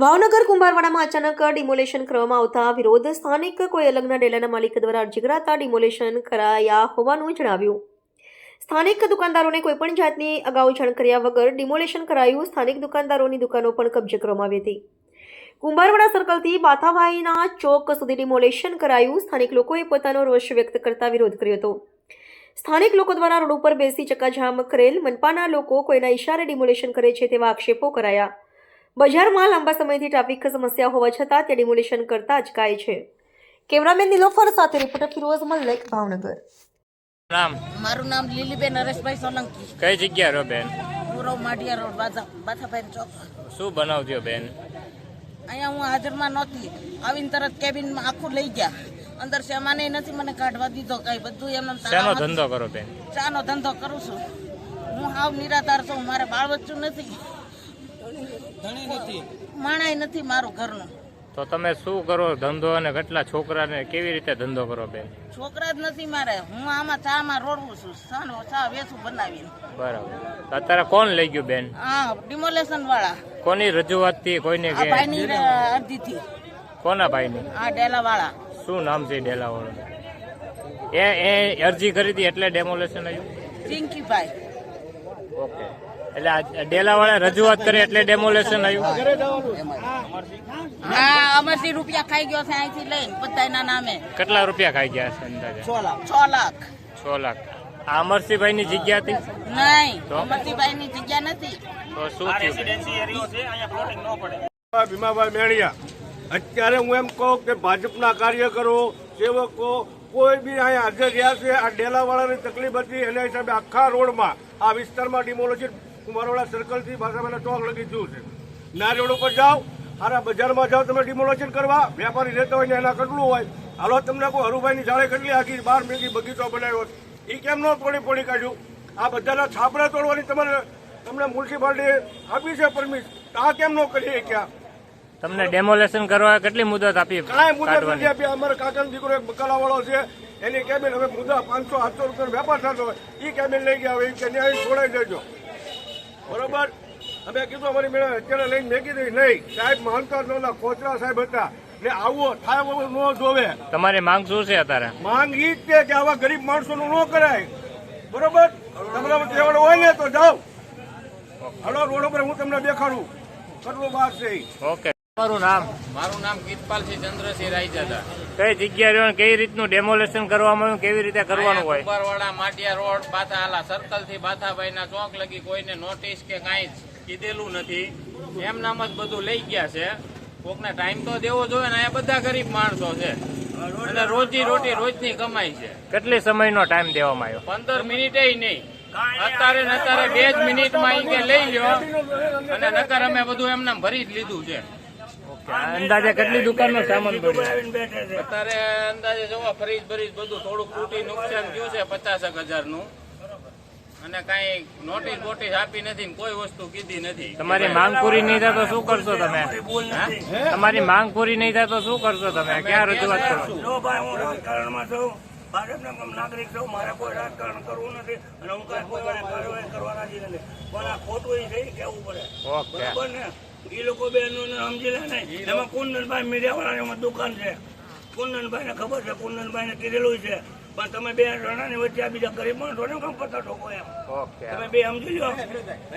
ભાવનગર કુંભારવાડામાં અચાનક ડિમોલેશન કરવામાં આવતા વિરોધ. સ્થાનિક કોઈ અલગના ડેલાના માલિક દ્વારા અરજી કરાતા ડિમોલેશન કરાયા હોવાનું જણાવ્યું. સ્થાનિક દુકાનદારોને કોઈપણ જાતની અગાઉ જાણ કર્યા વગર ડિમોલેશન કરાયું. સ્થાનિક દુકાનદારોની દુકાનો પણ કબજે કરવામાં આવી હતી. કુંભારવાડા સર્કલથી બાથાભાઈના ચોક સુધી ડિમોલેશન કરાયું. સ્થાનિક લોકોએ પોતાનો રોષ વ્યક્ત કરતા વિરોધ કર્યો હતો. સ્થાનિક લોકો દ્વારા રોડ ઉપર બેસી ચક્કાજામ કરેલ. મનપાના લોકો કોઈના ઇશારે ડિમોલેશન કરે છે તેવા આક્ષેપો કરાયા. બજારમાં લાંબા સમયથી ટ્રાફિક સમસ્યા હોવા છતાં તે ડિમોલેશન કરતા અચકાય છે. કેમેરામેન નિલોફર સાથે રિપોર્ટર ફિરોઝ મલ્લિક, ભાવનગર. મારું નામ લીલીબેન નરેશભાઈ સોલંકી. કઈ જગ્યા રહો બેન? પૂરવ માઢિયા રોડ, બાથાભાઈ ચોક. શું બનાવજો બેન? અહીંયા હું હાજરમાં નહોતી. આવીને તરત કેબિનમાં આખું લઈ ગયા. અંદર સામાન નથી મને કાઢવા દીધો. કઈ બધું એમને શાનો ધંધો કરો બેન? ચાનો ધંધો કરું છું. હું હાવ નિરાધાર છું. મારે બાળ બચ્ચું નથી, માણાય નથી મારું ઘરનું. તો તમે શું કરો ધંધો અને કેટલા છોકરાને કેવી રીતે ધંધો કરો બેન? છોકરા જ નથી મારે. હું આમાં ચામાં રોડવું છું. ચા વેચું બનાવીને. બરાબર. અત્યારે કોણ લઈ ગયું બેન? હા, ડિમોલેશન વાળા. કોની રજૂઆત થી? કોઈને આ ભાઈની અરજી થી. કોના ભાઈની? આ ડેલા વાળા. શું નામ છે ડેલા વાળો? એ અરજી કરી હતી એટલે ડેમોલેશન આવ્યું? રિંકીભાઈ. ઓકે, એટલે આ ડેલા વાળા રજૂઆત કરી એટલે ડેમોલેશન આવ્યું? હા, અમરસિંહ રૂપિયા ખાઈ ગયો છે અહીંથી લઈને બધાના નામે. કેટલા રૂપિયા ખાઈ ગયા છે અંદાજે? 6 લાખ. 6 લાખ. આ અમરસિંહભાઈ ની જગ્યા હતી? નહીં, અમરસિંહભાઈ ની જગ્યા નથી. તો શું થયું? ભીમાભાઈ મેણિયા. અત્યારે હું એમ કહું કે ભાજપના કાર્યકરો, સેવકો કોઈ બી અહીંયા હાજર રહ્યા છે. આ ડેલાવાળાની તકલીફ હતી એના હિસાબે આખા રોડમાં આ વિસ્તારમાં ડિમોલેશન કુંભારવાડા સર્કલથી બાથાભાઈના ચોક લગી થયું છે. ના રોડ ઉપર જાઓ, સારા બજારમાં જાઓ તમે ડિમોલેશન કરવા. વેપારી રહેતા હોય ને એના કેટલું હોય. હાલો તમને કોઈ હરુભાઈની જાળે કેટલી આખી 12 મેગી બગીચો બનાવ્યો એ કેમ ન તોડી કાઢ્યું? આ બધાના છાપરા તોડવાની તમને મ્યુનિસિપાલિટી આપી છે પરમિશન, આ કેમ ન કરી ક્યાં? તમને ડેમોલેશન કરવા કેટલી મુદત આપી? કાંઈ મુદત નથી આપી. અમારા કાકાનો દીકરો એક બકાલા વાળો છે, એની કેબિન હવે મુદા 500-700 રૂપિયાનો વેપાર થતો હોય એ કેબિન લઈ ગયા. હવે કે ન્યાય છોડાઈ દેજો. બરોબર. અમે કીધું અમારી મેળે અત્યારે લઈને મેં કીધું નહીં સાહેબ માનતા નહોતા, ખોચરા સાહેબ હતા ને આવો થાય ન જોવે. તમારી માંગ શું છે અત્યારે? માંગ ઈ જ છે કે આવા ગરીબ માણસોનું ન કરાય. બરોબર. તમારા તેવડ હોય ને તો જાઓ. હલો, રોડ ઉપર હું તમને દેખાડું કેટલું બાદ છે. ઓકે. મારું નામ? મારું નામ ગીતપાલસિંહ ચંદ્રસિંહ રાયજાદા. કઈ જગ્યા રહ્યો, કઈ રીતનું ડેમોલેશન કરવામાં આવ્યું, કેવી રીતે કરવાનું હોય? કુંભારવાડા માઢિયા રોડ બાથા સર્કલ થી બાથાભાઈના ચોક લગી કોઈને નોટિસ કે કાંઈ કીધેલું નથી. એમ નામ જ બધું લઈ ગયા છે. કોકને ટાઈમ તો દેવો જોઈએ ને. આ બધા ગરીબ માણસો છે અને રોજી રોટી રોજની કમાઈ છે. કેટલી સમયનો ટાઈમ દેવામાં આવ્યો? 15 મિનિટે નહીં. અત્યારે 2 જ મિનિટમાં કે લઈ લ્યો અને નકર અમે બધું એમને ભરી જ લીધું છે. અંદાજે કેટલી દુકાનનો સામાન પડ્યો? અત્યારે અંદાજે જોવા ફરીજ ભરીજ બધું થોડુંક તૂટી નુકસાન થયું છે 50,000 નું. અને કઈ નોટિસ બોટિસ આપી નથી, કોઈ વસ્તુ કીધી નથી. તમારી માંગ પૂરી નહીં થાય તો શું કરશો તમે? તમારી માંગ પૂરી નહીં થાય તો શું કરશો તમે? ક્યાં રજૂઆત કરો? રાજકારણમાં છું, ભાજપના નાગરિક છું. મારે કોઈ રાજકારણ કરવું નથી અને હું કોઈ કાર્યવાહી કરવાના જ નથી. પણ આ ખોટું એ છે કેવું પડે. બરાબર ને? એ લોકો બેનો સમજી લે ને. એમાં કુંદનભાઈ મીડિયા વાળાની દુકાન છે. કુંદનભાઈ ને ખબર છે, કુંદનભાઈ ને કીધેલું છે. પણ તમે 2 જણાની વચ્ચે આ બીજા ગરીબ માણસો ને કેમ પતા ઠોકો એમ? તમે 2 સમજી લો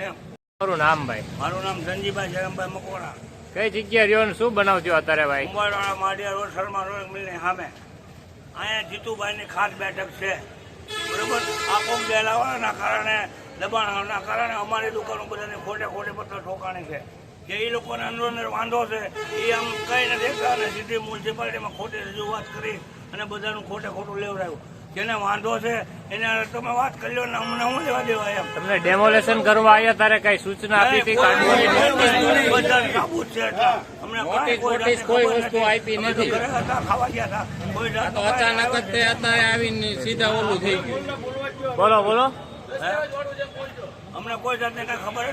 એમ. મારું નામ ભાઈ? મારું નામ સંજીભાઈ જયરામભાઈ મકવાણા. કઈ જગ્યા રહ્યો ને શું બનાવજો અત્યારે ભાઈ? કુંભારવાડા માઢિયા રોડ શર્મા રોડ મિલની સામે. અહીંયા જીતુભાઈની ખાસ બેઠક છે. બરોબર. આ કોમ ડેલાવાળાના કારણે, દબાણના કારણે અમારી દુકાનો બધાને ખોટે પત્તા ઠોકાણી છે. કે એ લોકોને અંદર વાંધો છે એ આમ કઈ નથી દેખતા અને સીધી મ્યુનિસિપાલિટીમાં ખોટી રજૂઆત કરી અને બધાનું ખોટું લેવડાવ્યું. જેને વાંધો છે એને તમે વાત કરી લો ને અમને હું લેવા દેવા એમ. તમને ડેમોલેશન કરવા આવ્યા ત્યારે કઈ સૂચના આપી હતી? બધા સાબુત છે. અમને કોઈ વસ્તુ આપી નથી. ખાવા ગયા હતા કોઈ અચાનક જ તે અત્યારે આવીને સીધા ઓલું થઈ ગયું. બોલો. અમને કોઈ જાતને કઈ ખબર